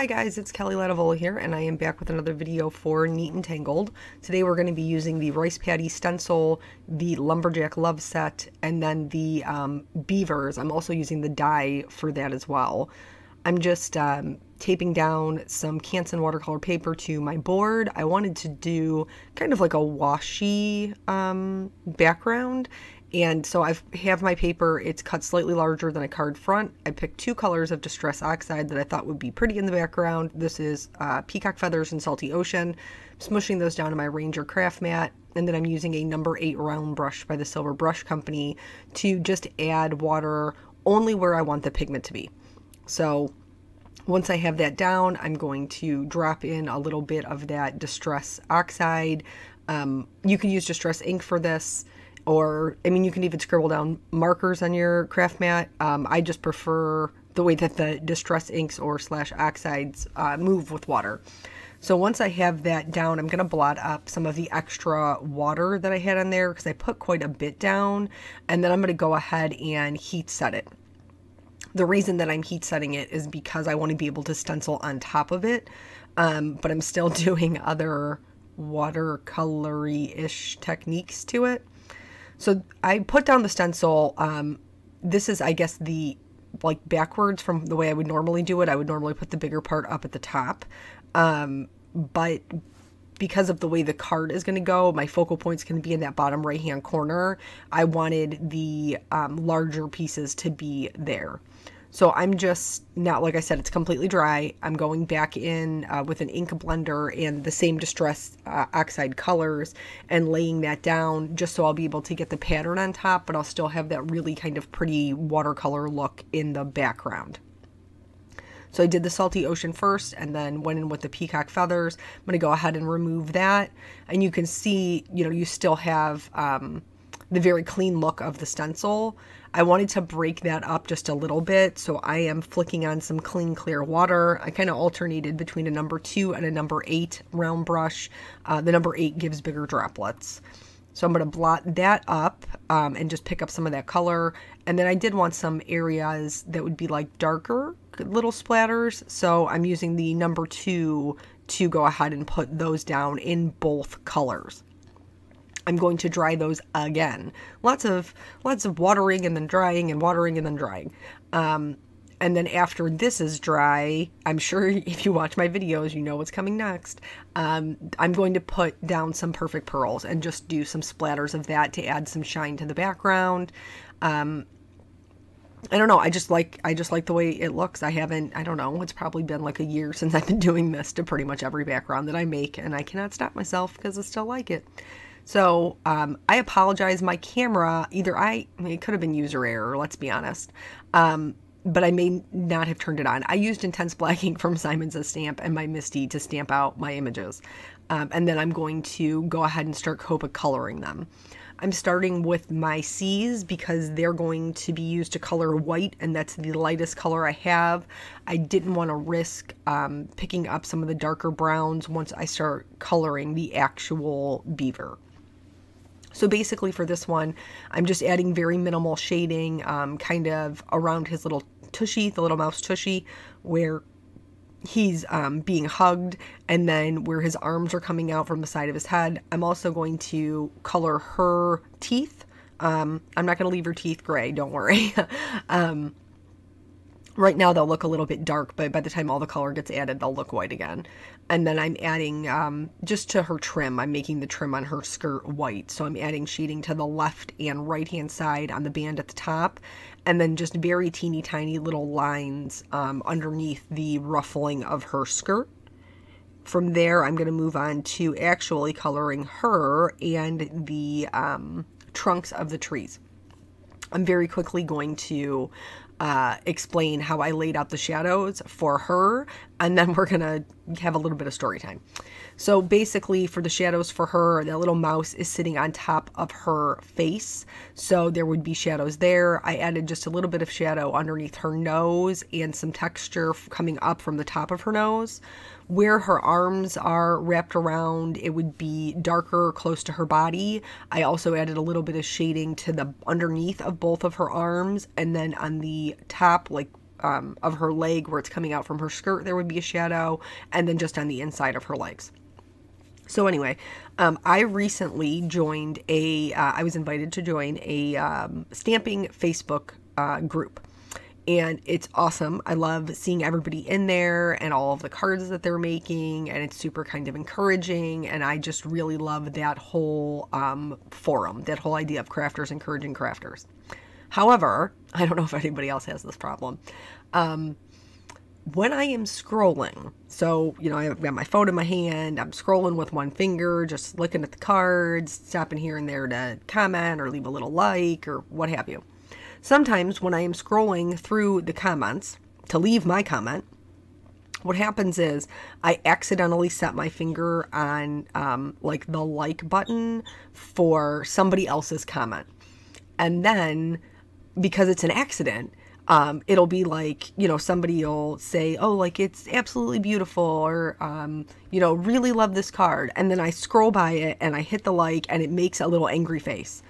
Hi guys, it's Kelly Latavola here, and I am back with another video for Neat and Tangled. Today we're going to be using the Rice Paddy stencil, the Lumberjack Love Set, and then the beavers. I'm also using the die for that as well. I'm just taping down some Canson watercolor paper to my board. I wanted to do kind of like a washy background. And so I have my paper, it's cut slightly larger than a card front. I picked two colors of Distress Oxide that I thought would be pretty in the background. This is Peacock Feathers and Salty Ocean. I'm smushing those down to my Ranger craft mat. And then I'm using a number 8 round brush by the Silver Brush Company to just add water only where I want the pigment to be. So once I have that down, I'm going to drop in a little bit of that Distress Oxide. You can use Distress ink for this. Or, I mean, you can even scribble down markers on your craft mat. I just prefer the way that the Distress inks or / oxides move with water. So once I have that down, I'm going to blot up some of the extra water that I had on there because I put quite a bit down. And then I'm going to go ahead and heat set it. The reason that I'm heat setting it is because I want to be able to stencil on top of it. But I'm still doing other watercolory-ish techniques to it. So I put down the stencil. This is, I guess, the backwards from the way I would normally do it. I would normally put the bigger part up at the top. But because of the way the card is going to go, my focal point's going to be in that bottom right-hand corner. I wanted the larger pieces to be there. So I'm just, now, like I said, it's completely dry. I'm going back in with an ink blender and the same Distress Oxide colors and laying that down just so I'll be able to get the pattern on top, but I'll still have that really kind of pretty watercolor look in the background. So I did the Salty Ocean first and then went in with the Peacock Feathers. I'm going to go ahead and remove that. And you can see, you know, you still have the very clean look of the stencil. I wanted to break that up just a little bit, so I am flicking on some clean, clear water. I kind of alternated between a number 2 and a number 8 round brush. The number 8 gives bigger droplets. So I'm going to blot that up and just pick up some of that color. And then I did want some areas that would be like darker little splatters, so I'm using the number 2 to go ahead and put those down in both colors. I'm going to dry those again. Lots of watering and then drying and watering and then drying. And then after this is dry, I'm sure if you watch my videos, you know what's coming next. I'm going to put down some Perfect Pearls and just do some splatters of that to add some shine to the background. I don't know. I just like the way it looks. I don't know. It's probably been like a year since I've been doing this to pretty much every background that I make, and I cannot stop myself because I still like it. So I apologize. My camera, it could have been user error, let's be honest. But I may not have turned it on. I used Intense Black ink from Simon Says Stamp and my Misty to stamp out my images. And then I'm going to go ahead and start Copic coloring them. I'm starting with my C's because they're going to be used to color white, and that's the lightest color I have. I didn't want to risk picking up some of the darker browns once I start coloring the actual beaver. So basically for this one, I'm just adding very minimal shading kind of around his little tushy, the little mouse tushy, where he's being hugged, and then where his arms are coming out from the side of his head. I'm also going to color her teeth. I'm not going to leave her teeth gray, don't worry. Right now they'll look a little bit dark, but by the time all the color gets added, they'll look white again. And then I'm adding, just to her trim, I'm making the trim on her skirt white. So I'm adding shading to the left and right-hand side on the band at the top. And then just very teeny tiny little lines underneath the ruffling of her skirt. From there, I'm going to move on to actually coloring her and the trunks of the trees. I'm very quickly going to explain how I laid out the shadows for her, and then we're gonna have a little bit of story time. So basically for the shadows for her, that little mouse is sitting on top of her face, so there would be shadows there. I added just a little bit of shadow underneath her nose and some texture coming up from the top of her nose. Where her arms are wrapped around, it would be darker close to her body. I also added a little bit of shading to the underneath of both of her arms, and then on the top, like of her leg where it's coming out from her skirt, there would be a shadow, and then just on the inside of her legs. So anyway, I recently joined I was invited to join a stamping Facebook group. And it's awesome. I love seeing everybody in there and all of the cards that they're making, and it's super kind of encouraging. And I just really love that whole forum, that whole idea of crafters encouraging crafters. However, I don't know if anybody else has this problem. When I am scrolling, so, you know, I've got my phone in my hand, I'm scrolling with one finger, just looking at the cards, stopping here and there to comment or leave a little like or what have you. Sometimes when I am scrolling through the comments to leave my comment, what happens is I accidentally set my finger on like the like button for somebody else's comment. And then because it's an accident, it'll be like, you know, somebody will say, oh, like it's absolutely beautiful, or, you know, really love this card. And then I scroll by it and I hit the like and it makes a little angry face.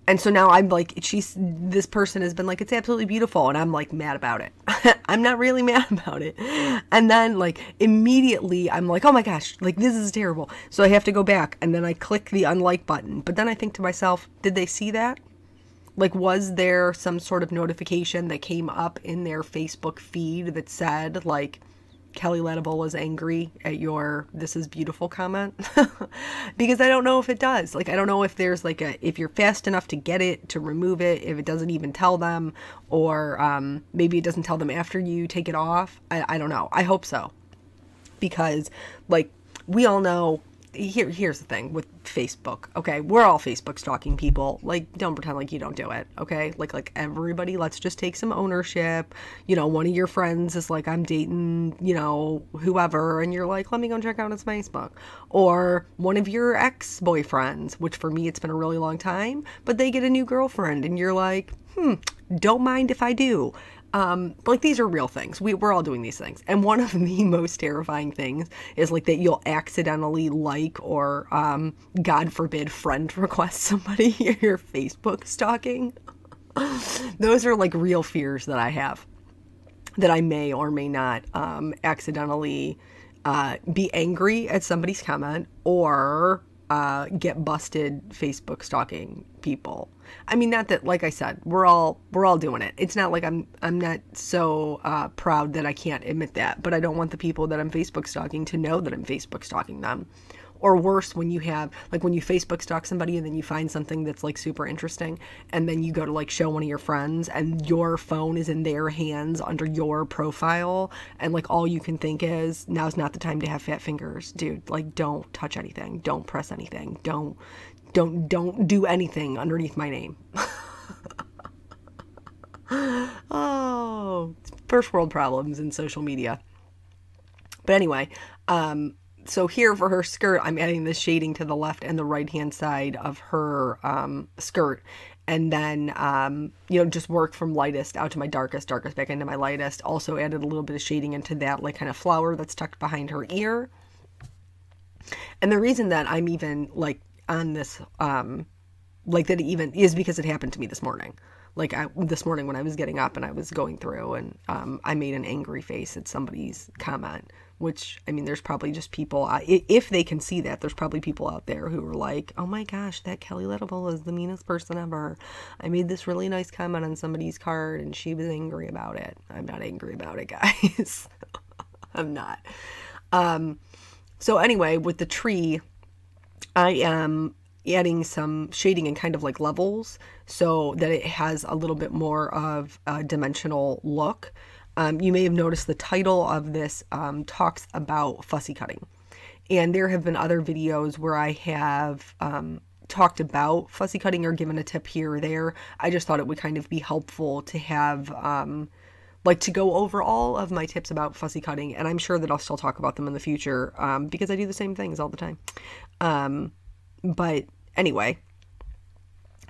And so now I'm like, this person has been like, it's absolutely beautiful. And I'm like mad about it. I'm not really mad about it. And then like immediately I'm like, oh my gosh, like this is terrible. So I have to go back and then I click the unlike button. But then I think to myself, did they see that? Like, was there some sort of notification that came up in their Facebook feed that said like, Kelly Latibola is angry at your "this is beautiful" comment? Because I don't know if it does. Like, I don't know if there's like if you're fast enough to get it, to remove it, if it doesn't even tell them, or maybe it doesn't tell them after you take it off. I don't know. I hope so. Because like we all know, here's the thing with Facebook. Okay, we're all Facebook stalking people. Like, don't pretend like you don't do it. Okay, like everybody, let's just take some ownership. You know, one of your friends is like, I'm dating, you know, whoever, and you're like, let me go check out his Facebook. Or one of your ex-boyfriends, which for me it's been a really long time, but they get a new girlfriend, and you're like, don't mind if I do. Like, these are real things. We're all doing these things. And one of the most terrifying things is like that you'll accidentally like, or, God forbid, friend request somebody you're Facebook stalking. Those are like real fears that I have, that I may or may not, accidentally, be angry at somebody's comment, or, get busted Facebook stalking people. I mean, not that, like I said, we're all doing it. It's not like I'm not so proud that I can't admit that, but I don't want the people that I'm Facebook stalking to know that I'm Facebook stalking them. Or worse, when you Facebook stalk somebody and then you find something that's like super interesting, and then you go to like show one of your friends and your phone is in their hands under your profile, and like all you can think is, now's not the time to have fat fingers, dude. Like, don't touch anything, don't press anything, don't do anything underneath my name. Oh, first world problems in social media. But anyway, so here for her skirt, I'm adding the shading to the left and the right hand side of her skirt. And then, you know, just work from lightest out to my darkest back into my lightest. Also added a little bit of shading into that like kind of flower that's tucked behind her ear. And the reason that I'm even like on this, like that even is because it happened to me this morning. Like this morning when I was getting up and I was going through, and I made an angry face at somebody's comment, which, I mean, there's probably just people, if they can see that, there's probably people out there who are like, oh my gosh, that Kelly Latibola is the meanest person ever. I made this really nice comment on somebody's card and she was angry about it. I'm not angry about it, guys. I'm not. So anyway, with the tree, I am adding some shading and kind of like levels so that it has a little bit more of a dimensional look. You may have noticed the title of this talks about fussy cutting. And there have been other videos where I have talked about fussy cutting or given a tip here or there. I just thought it would kind of be helpful to have, like, to go over all of my tips about fussy cutting. And I'm sure that I'll still talk about them in the future because I do the same things all the time. But anyway,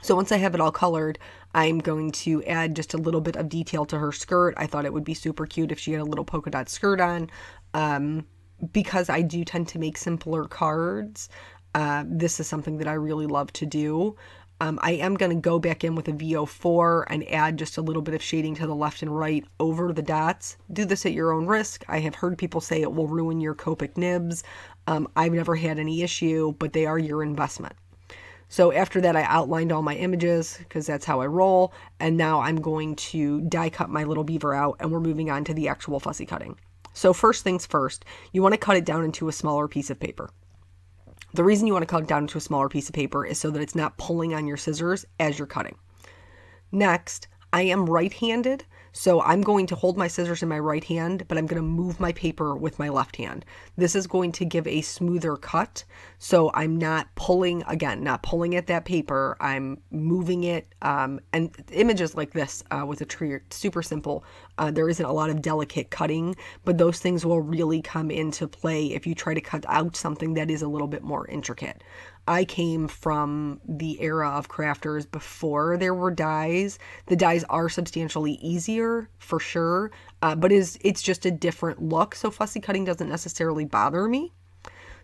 so once I have it all colored, I'm going to add just a little bit of detail to her skirt. I thought it would be super cute if she had a little polka dot skirt on. Because I do tend to make simpler cards, this is something that I really love to do. I am going to go back in with a VO4 and add just a little bit of shading to the left and right over the dots. Do this at your own risk. I have heard people say it will ruin your Copic nibs. I've never had any issue, but they are your investment. So after that, I outlined all my images because that's how I roll. And now I'm going to die cut my little beaver out, and we're moving on to the actual fussy cutting. So first things first, you want to cut it down into a smaller piece of paper. The reason you want to cut it down into a smaller piece of paper is so that it's not pulling on your scissors as you're cutting. Next, I am right-handed, so I'm going to hold my scissors in my right hand, but I'm going to move my paper with my left hand. This is going to give a smoother cut, so I'm not pulling, again, not pulling at that paper. I'm moving it, and images like this with a tree are super simple. There isn't a lot of delicate cutting, but those things will really come into play if you try to cut out something that is a little bit more intricate. I came from the era of crafters before there were dies. The dies are substantially easier for sure, but it's just a different look. So fussy cutting doesn't necessarily bother me.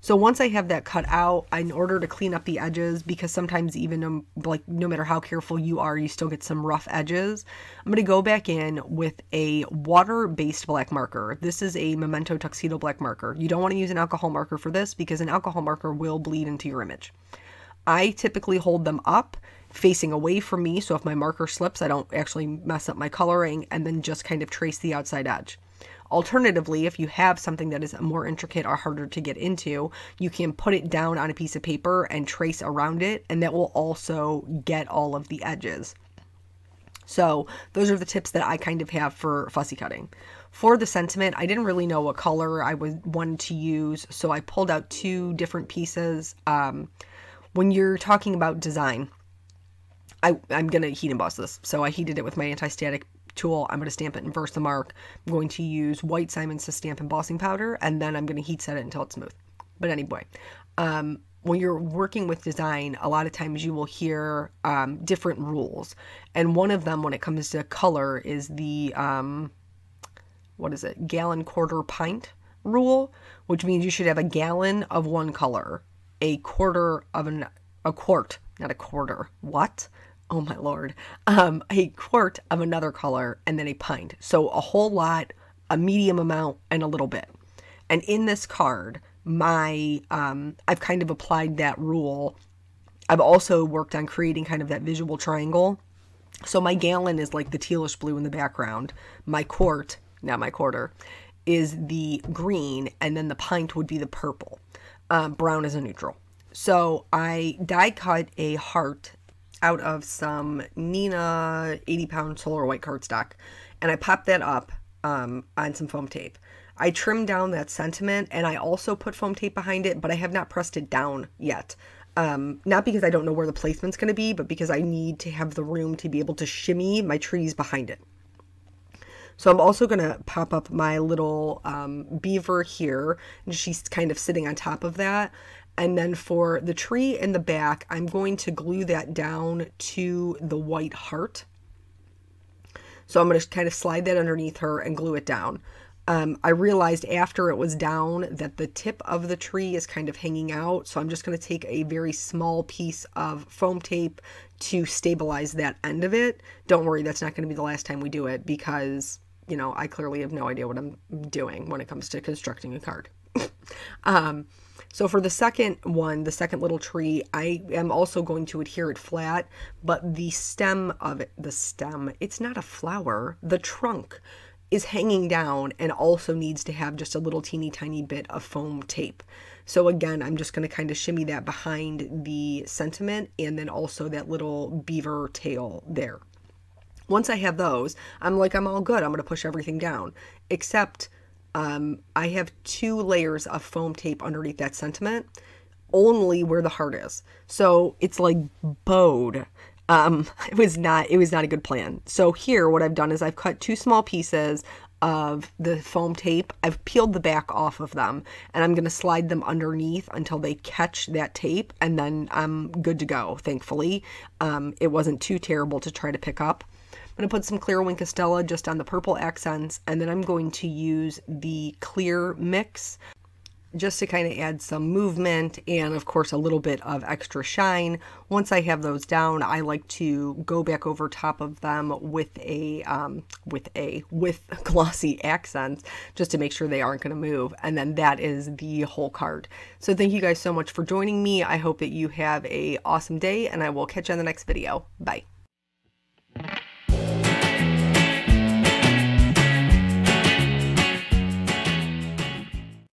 So once I have that cut out, in order to clean up the edges, because sometimes even like no matter how careful you are, you still get some rough edges, I'm going to go back in with a water-based black marker. This is a Memento Tuxedo black marker. You don't want to use an alcohol marker for this because an alcohol marker will bleed into your image. I typically hold them up facing away from me, so if my marker slips, I don't actually mess up my coloring, and then just kind of trace the outside edge. Alternatively, if you have something that is more intricate or harder to get into, you can put it down on a piece of paper and trace around it, and that will also get all of the edges. So those are the tips that I kind of have for fussy cutting. For the sentiment, I didn't really know what color I wanted to use, so I pulled out two different pieces. When you're talking about design, I'm going to heat emboss this. So I heated it with my anti-static tool. I'm going to stamp it in Versamark. I'm going to use White Simons to stamp embossing powder, and then I'm going to heat set it until it's smooth. But anyway, when you're working with design, a lot of times you will hear different rules. And one of them when it comes to color is the, gallon, quarter, pint rule, which means you should have a gallon of one color, a quarter of a quart, not a quarter. What? Oh my Lord. A quart of another color, and then a pint. So a whole lot, a medium amount, and a little bit. And in this card, I've kind of applied that rule. I've also worked on creating kind of that visual triangle. So my gallon is like the tealish blue in the background. My quart, not my quarter, is the green, and then the pint would be the purple. Brown is a neutral. So I die cut a heart out of some Neenah 80-pound solar white cardstock, and I popped that up on some foam tape. I trimmed down that sentiment, and I also put foam tape behind it, but I have not pressed it down yet. Not because I don't know where the placement's going to be, but because I need to have the room to be able to shimmy my trees behind it. So I'm also going to pop up my little beaver here, and she's kind of sitting on top of that. And then for the tree in the back, I'm going to glue that down to the white heart. So I'm going to kind of slide that underneath her and glue it down. I realized after it was down that the tip of the tree is kind of hanging out. So I'm just going to take a very small piece of foam tape to stabilize that end of it. Don't worry, that's not going to be the last time we do it because, you know, I clearly have no idea what I'm doing when it comes to constructing a card. So for the second one, the second little tree, I am also going to adhere it flat, but the stem of it, it's not a flower, the trunk is hanging down and also needs to have just a little teeny tiny bit of foam tape. So again, I'm just going to kind of shimmy that behind the sentiment and then also that little beaver tail there. Once I have those, I'm all good. I'm going to push everything down, except I have 2 layers of foam tape underneath that sentiment, only where the heart is. So it's like bowed. It was not a good plan. So here, what I've done is I've cut 2 small pieces of the foam tape. I've peeled the back off of them, and I'm going to slide them underneath until they catch that tape, and then I'm good to go, thankfully. It wasn't too terrible to try to pick up. I'm going to put some clear Wink of Stella just on the purple accents, and then I'm going to use the clear mix just to kind of add some movement and of course a little bit of extra shine. Once I have those down, I like to go back over top of them with glossy accents just to make sure they aren't going to move. And then that is the whole card. So thank you guys so much for joining me. I hope that you have a awesome day, and I will catch you on the next video. Bye.